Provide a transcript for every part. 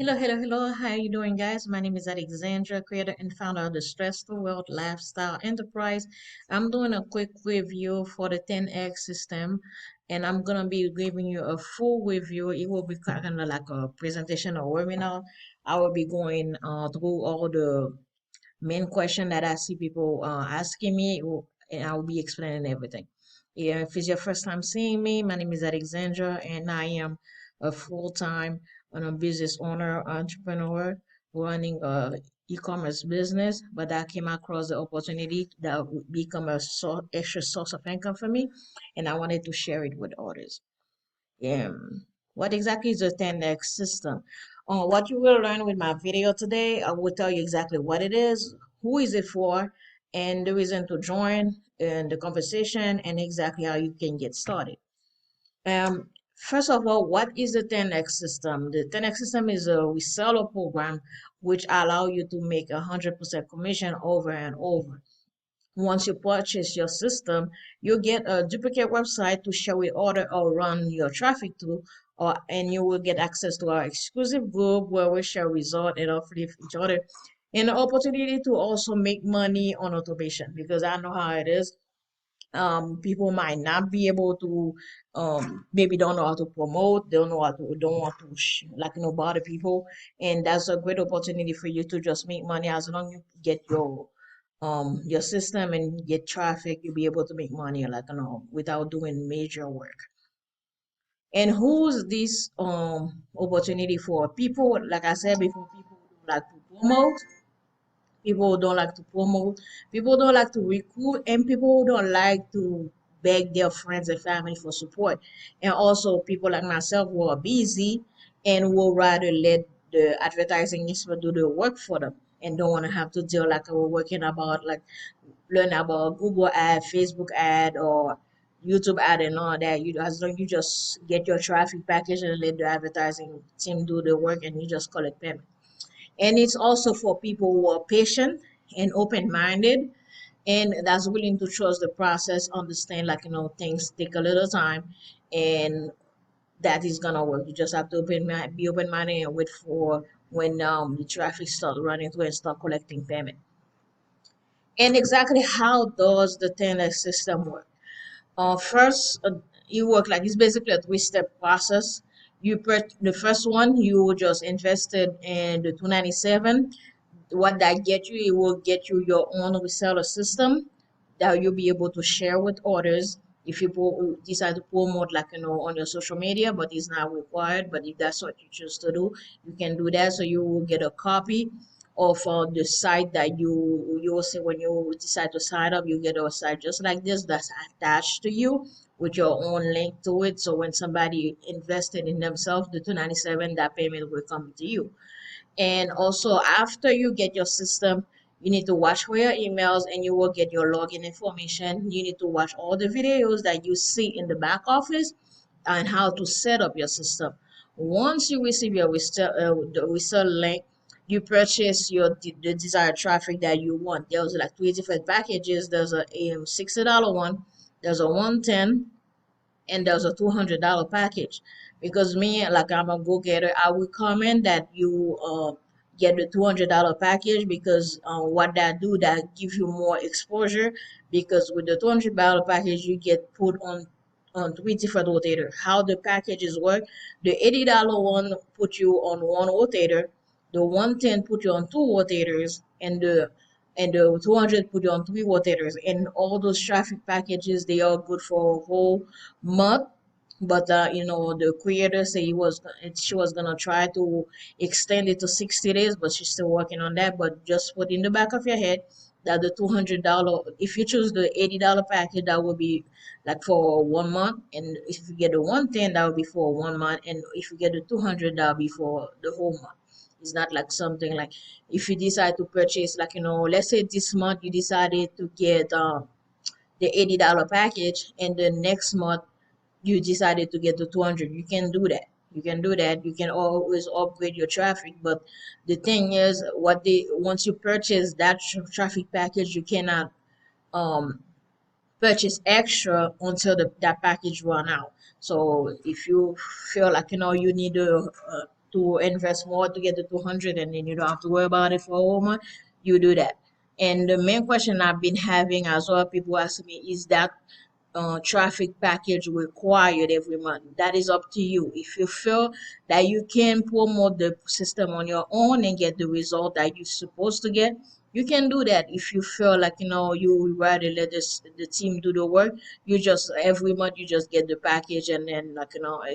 Hello. How are you doing, guys? My name is Alexandra, creator and founder of the Stressful World Lifestyle Enterprise. I'm doing a quick review for the 10X system, and I'm gonna be giving you a full review. It will be kind of like a presentation or webinar. I will be going through all the main question that I see people asking me, and I will be explaining everything. Yeah, if it's your first time seeing me, my name is Alexandra, and I am a full-time business owner, entrepreneur, running a e-commerce business. But I came across the opportunity that would become a extra source of income for me, and I wanted to share it with others. What exactly is the 10X system? What you will learn with my video today, I will tell you exactly what it is, who is it for, and the reason to join in the conversation, and exactly how you can get started. First of all, what is the 10X system? The 10X system is a reseller program which allow you to make 100% commission over and over. Once you purchase your system, you get a duplicate website to share with other or run your traffic to, or and you will get access to our exclusive group where we share results and uplift each other, and the opportunity to also make money on automation because I know how it is. People might not be able to, maybe don't know how to promote, don't want to bother people, and that's a great opportunity for you to just make money as long as you get your system and get traffic. You'll be able to make money without doing major work. And who's this opportunity for? People, like I said before, people who like to promote, people who don't like to promote, people who don't like to recruit, and people who don't like to beg their friends and family for support. And also people like myself who are busy and will rather let the advertising expert do the work for them and don't want to have to deal like we're working about like learn about Google ad, Facebook ad, or YouTube ad and all that. You as long you just get your traffic package and let the advertising team do the work and you just collect payment. And it's also for people who are patient and open-minded and that's willing to trust the process, understand things take a little time, and that is gonna work. You just have to be open-minded and wait for when the traffic start running through and start collecting payment. And exactly how does the 10X system work? First, you work like it's basically a three-step process. The first one, you just invested in the 297. What that get you, it will get you your own reseller system that you'll be able to share with others if you decide to promote on your social media, but it's not required. But if that's what you choose to do, you can do that. So you will get a copy of the site that you will see when you decide to sign up. You get a site just like this that's attached to you with your own link to it. So when somebody invested in themselves, the 297, that payment will come to you. And also, after you get your system, you need to watch for your emails and you will get your login information. You need to watch all the videos that you see in the back office and how to set up your system. Once you receive your the resell link, you purchase the desired traffic that you want. There's like three different packages. There's a $60 one, there's a 110, and there's a $200 package. Because me, like I'm a go-getter, I would recommend that you get the $200 package because what that do, that give you more exposure. Because with the $200 package, you get put on three different rotators. How the packages work: the $80 one put you on one rotator, the 110 put you on two rotators, and the 200 put you on three rotators. And all those traffic packages, they are good for a whole month. But the creator said she was gonna try to extend it to 60 days, but she's still working on that. But just put in the back of your head that the $200, if you choose the $80 package, that will be like for 1 month, and if you get the 110, that will be for 1 month, and if you get the 200, that will be for the whole month. It's not like something like if you decide to purchase, let's say this month you decided to get the $80 package, and the next month you decided to get the 200. You can do that. You can always upgrade your traffic. But the thing is, once you purchase that traffic package, you cannot um purchase extra until that package run out. So if you feel like you need to invest more to get the 200, and then you don't have to worry about it for a whole month, you do that. And the main question I've been having as well, people asking me, is that traffic package required every month? That is up to you. If you feel that you can promote the system on your own and get the result that you're supposed to get, you can do that. If you feel like you would rather let the team do the work, you just every month you just get the package, and then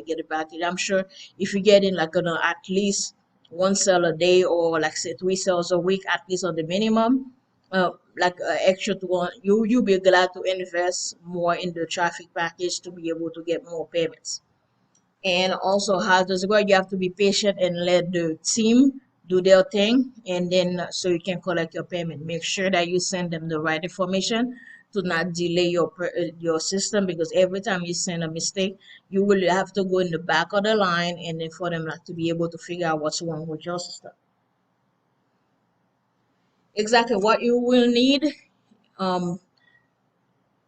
get the package. I'm sure if you get in at least one sale a day, or like say 3 sales a week at least on the minimum, extra to one, you'll be glad to invest more in the traffic package to be able to get more payments. And also, how does it work? You have to be patient and let the team do their thing, and then so you can collect your payment. Make sure that you send them the right information to not delay your system, because every time you send a mistake, you will have to go in the back of the line, and then for them like to be able to figure out what's wrong with your system. Exactly what you will need um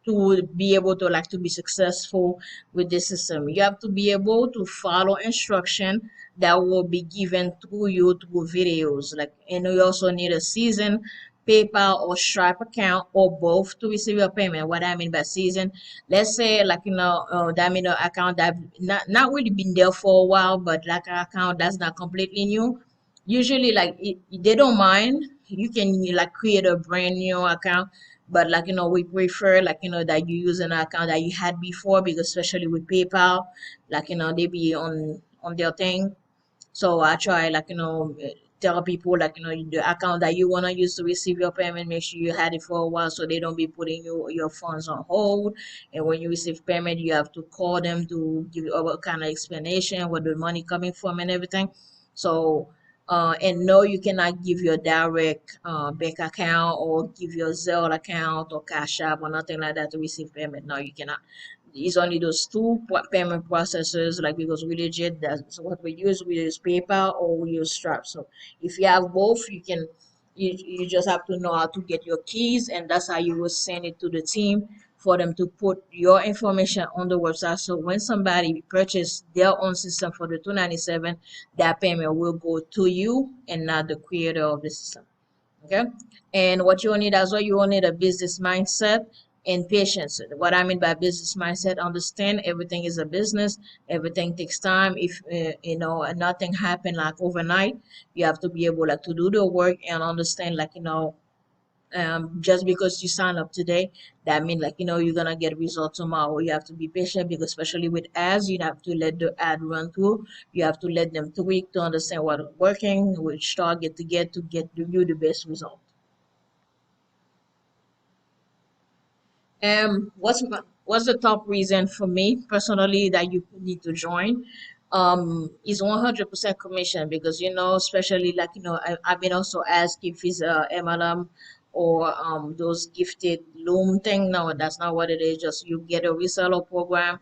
to be able to be successful with the system. You have to be able to follow instruction that will be given to you through videos. And you also need a season PayPal or Stripe account, or both, to receive your payment. What I mean by season, let's say that mean an account that not really been there for a while, but like an account that's not completely new. Usually, they don't mind. You can create a brand new account, but we prefer that you use an account that you had before, because especially with PayPal, they be on their thing. So I try tell people the account that you want to use to receive your payment, make sure you had it for a while, so they don't be putting your funds on hold. And when you receive payment, you have to call them to give you a kind of explanation where the money coming from and everything. So and no, you cannot give your direct bank account, or give your Zelle account or Cash App or nothing like that to receive payment. No, you cannot. It's only those two payment processors, because we legit, that's what we use. We use PayPal or we use Stripe. So if you have both, you just have to know how to get your keys, and that's how you will send it to the team for them to put your information on the website. So when somebody purchase their own system for the 297, that payment will go to you and not the creator of the system. Okay. And what you will need as well, you will need a business mindset and patience. What I mean by business mindset, understand everything is a business. Everything takes time. If nothing happen overnight, you have to be able to do the work and understand just because you sign up today, that means you're gonna get results tomorrow. You have to be patient, because especially with ads, you have to let the ad run through. You have to let them tweak to understand what is working, which target to get you the best result. What's the top reason for me personally that you need to join? Is 100% commission, because especially I've been also asked if it's a MLM or those gifted loom thing. No, that's not what it is. Just you get a reseller program,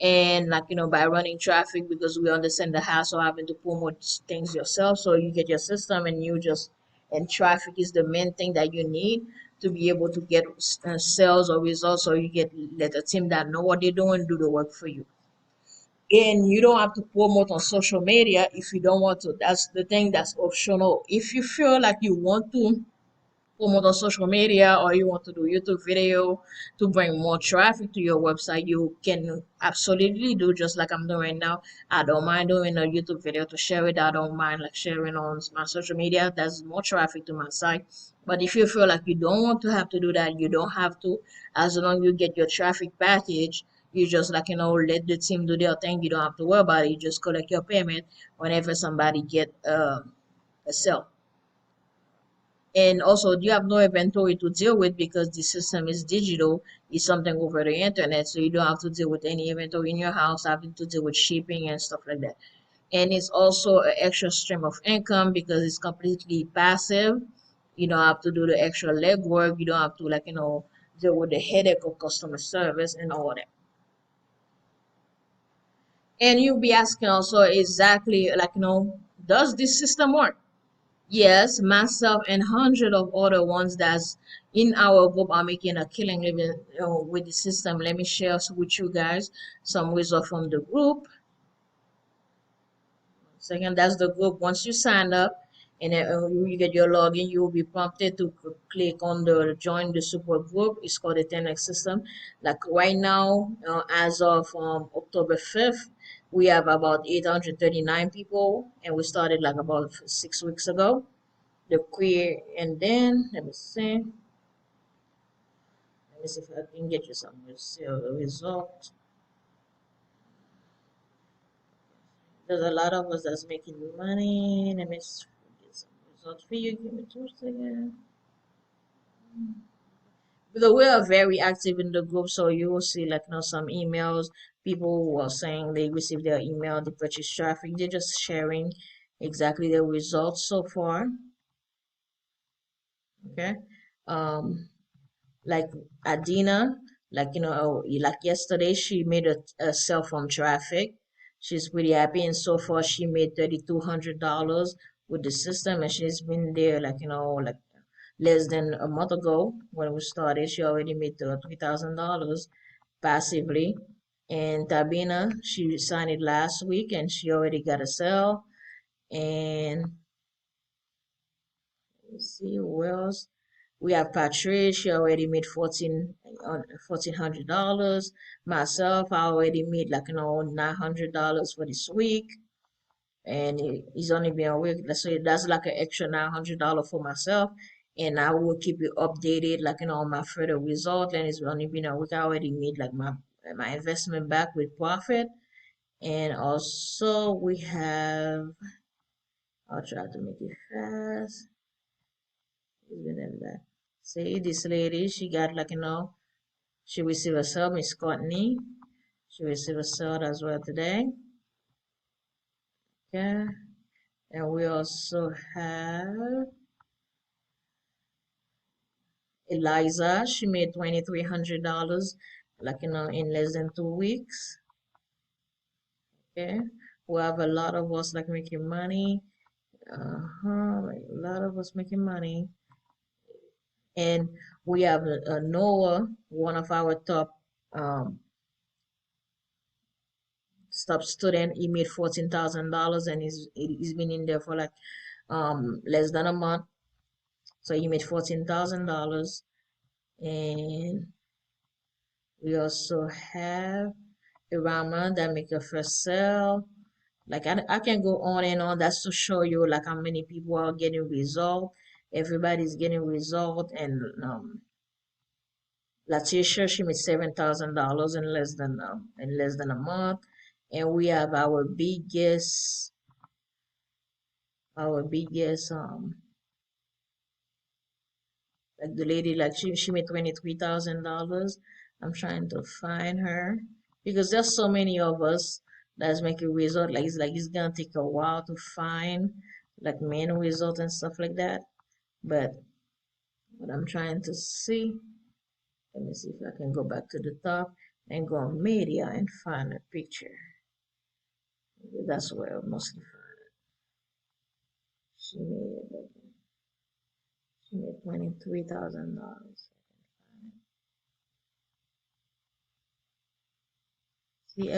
and by running traffic, because we understand the hassle having to promote things yourself. So you get your system, and traffic is the main thing that you need to be able to get sales or results, or you let a team that know what they're doing do the work for you. And you don't have to promote on social media if you don't want to. That's the thing that's optional. If you feel like you want to promote on social media, or you want to do YouTube video to bring more traffic to your website, you can absolutely do just like I'm doing now. I don't mind doing a YouTube video to share it. I don't mind sharing on my social media. That's more traffic to my site. But if you feel like you don't want to have to do that, you don't have to. As long as you get your traffic package, you just let the team do their thing. You don't have to worry about it. You just collect your payment whenever somebody get a sale. And also, you have no inventory to deal with, because the system is digital. It's something over the internet, so you don't have to deal with any inventory in your house, having to deal with shipping and stuff like that. And it's also an extra stream of income, because it's completely passive. You don't have to do the extra legwork. You don't have to deal with the headache of customer service and all that. And you'll be asking also, exactly does this system work? Yes, myself and hundred of other ones that's in our group are making a killing living with the system. Let me share with you guys some results from the group. Second, that's the group. Once you sign up and you get your login, you will be prompted to click on the join the support group. It's called the 10X system. Like right now, as of October 5th, we have about 839 people, and we started like about 6 weeks ago. The queer, and then let me see if I can get you some result. There's a lot of us that's making money. Let me get some results for you. Give me 2 seconds. Because we are very active in the group, so you will see like some emails. People who are saying they received their email, they purchase traffic. They're just sharing exactly the results so far. Okay. Um, like Adina, like like yesterday, she made a sale from traffic. She's pretty happy, and so far she made $3,200 with the system, and she's been there like like less than a month ago when we started. She already made $3,000 passively. And Tabina, she signed it last week, and she already got a sale. And let's see who else. We have Patrice. She already made $1,400. Myself, I already made like $900 for this week, and it's only been a week. So that's like an extra $900 for myself, and I will keep you updated like on my further result. And it's only been a week. I already made like my investment back with profit, and also we have. I'll try to make it fast. Even that. See this lady, she got like she received a sale, Miss Courtney. She received a sale as well today. Okay. And we also have Eliza. She made $2,300 like in less than 2 weeks. Okay. We have a lot of us like making money. Like a lot of us making money. And we have Noah, one of our um, top student. He made $14,000, and he's been in there for like less than a month. So he made $14,000. And we also have Irama that make a first sale. Like I can go on and on. That's to show you like how many people are getting result. Everybody's getting result. And Letitia, she made $7,000 in less than a month. And we have our biggest like the lady, like she made $23,000. I'm trying to find her because there's so many of us that's making result. Like it's gonna take a while to find like main result and stuff like that. But what I'm trying to see, let me see if I can go back to the top and go on media and find a picture. That's where I mostly find it. She made $23,000. See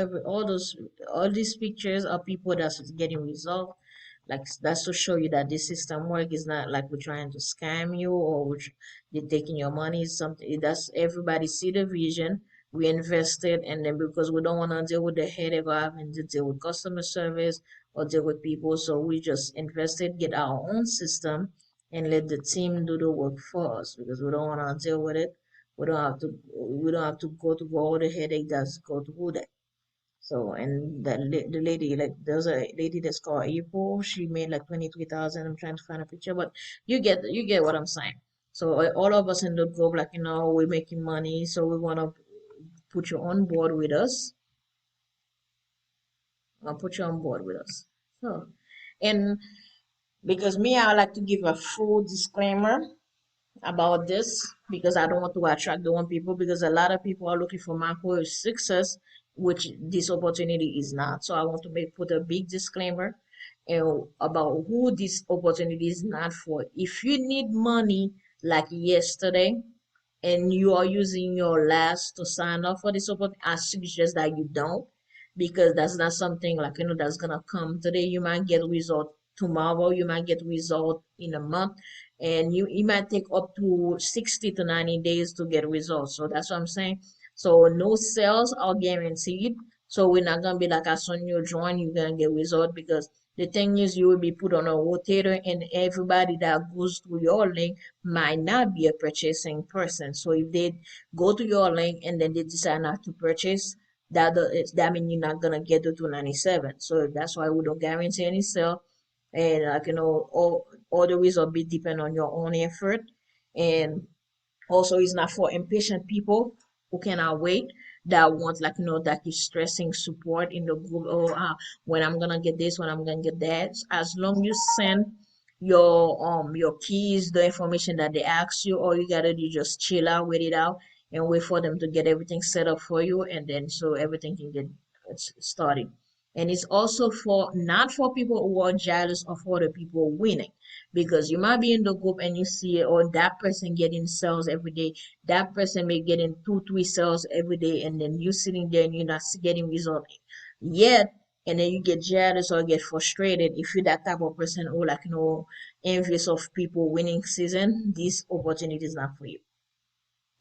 all these pictures are people that's getting resolved. Like that's to show you that this system work is not like we're trying to scam you or they're taking your money. Something that's everybody see the vision. We invested, and then because we don't want to deal with the headache of having to deal with customer service or deal with people, so we just invested, get our own system, and let the team do the work for us because we don't want to deal with it. We don't have to go through all the headache that's go through that. So, and the lady, like, there's a lady that's called April. She made like 23,000. I'm trying to find a picture, but you get what I'm saying. So all of us in the group, like, we're making money. So we want to put you on board with us. I'll put you on board with us. So, and because me, I like to give a full disclaimer about this because I don't want to attract the wrong people because a lot of people are looking for macro success, which this opportunity is not. So I want to put a big disclaimer about who this opportunity is not for. If you need money like yesterday and you are using your last to sign up for this opportunity, I suggest that you don't because that's not something like that's gonna come today. You might get result tomorrow, you might get result in a month, and you might take up to 60 to 90 days to get results. So that's what I'm saying. So no sales are guaranteed. So we're not gonna be like as soon you join, you're gonna get result, because the thing is you will be put on a rotator, and everybody that goes through your link might not be a purchasing person. So if they go to your link and then they decide not to purchase, that means you're not gonna get to 297. So that's why we don't guarantee any sale, and all the results be depend on your own effort. And also, it's not for impatient people who cannot wait, that want that is stressing support in the group. Oh, when I'm gonna get this, when I'm gonna get that. As long you send your keys, the information that they ask you, all you gotta do just chill out, wait it out, and wait for them to get everything set up for you, and then so everything can get started. And it's also for not for people who are jealous of other people winning, because you might be in the group and you see, oh, that person getting sales every day, that person may getting 2 3 sales every day, and then you sitting there and you're not getting result yet, and then you get jealous or get frustrated. If you're that type of person who envious of people winning season, this opportunity is not for you.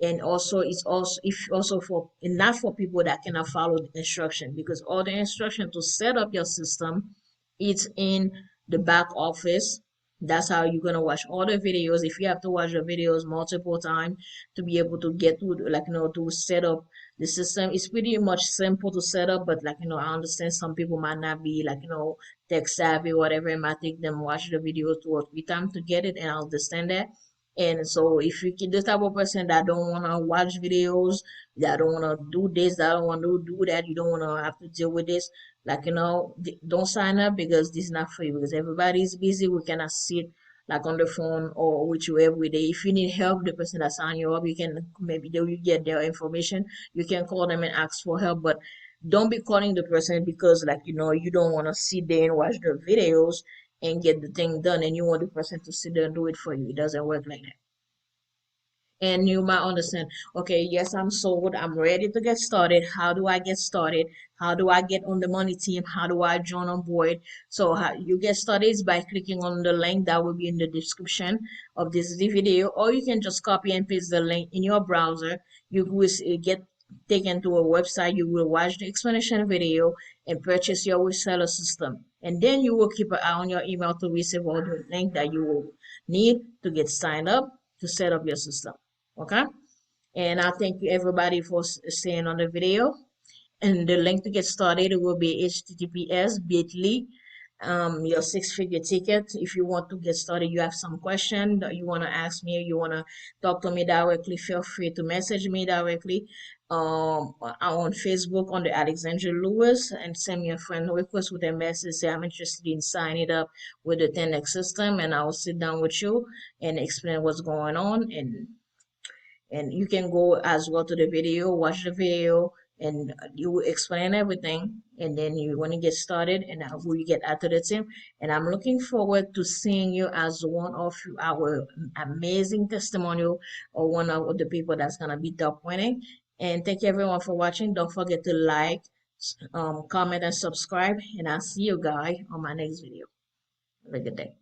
And also it's also if also for and not for people that cannot follow the instruction, because all the instruction to set up your system, it's in the back office. That's how you're gonna watch all the videos. If you have to watch the videos multiple times to be able to get to to set up the system, it's pretty much simple to set up, but I understand some people might not be tech savvy or whatever. It might take them watch the video 2 or 3 times to get it, and I understand that. And so if you the type of person that don't want to watch videos, that don't want to do this, that don't want to do that, you don't want to have to deal with this, don't sign up, because this is not free, because everybody's busy. We cannot sit on the phone or with you every day. If you need help, the person that signed you up, you can maybe they will get their information. You can call them and ask for help, but don't be calling the person because you don't want to sit there and watch the videos and get the thing done, and you want the person to sit there and do it for you. It doesn't work like that. And you might understand, okay, yes, I'm sold, I'm ready to get started. How do I get started? How do I get on the money team? How do I join on board? So how you get started is by clicking on the link that will be in the description of this video, or you can just copy and paste the link in your browser. You will get taken to a website. You will watch the explanation video and purchase your reseller system, and then you will keep an eye on your email to receive all the link that you will need to get signed up to set up your system. Okay, and I thank you everybody for staying on the video. And the link to get started will be https bit.ly your 6-figure ticket. If you want to get started, you have some question that you want to ask me, you want to talk to me directly, feel free to message me directly on Facebook under Alexandra Lewis, and send me a friend request with a message, say I'm interested in signing up with the 10x system, and I'll sit down with you and explain what's going on. And you can go as well to the video, watch the video, and you will explain everything. And then you want to get started, and who you get out to the team. And I'm looking forward to seeing you as one of our amazing testimonial, or one of the people that's gonna be top winning. And thank you everyone for watching. Don't forget to like, comment, and subscribe. And I'll see you guys on my next video. Have a good day.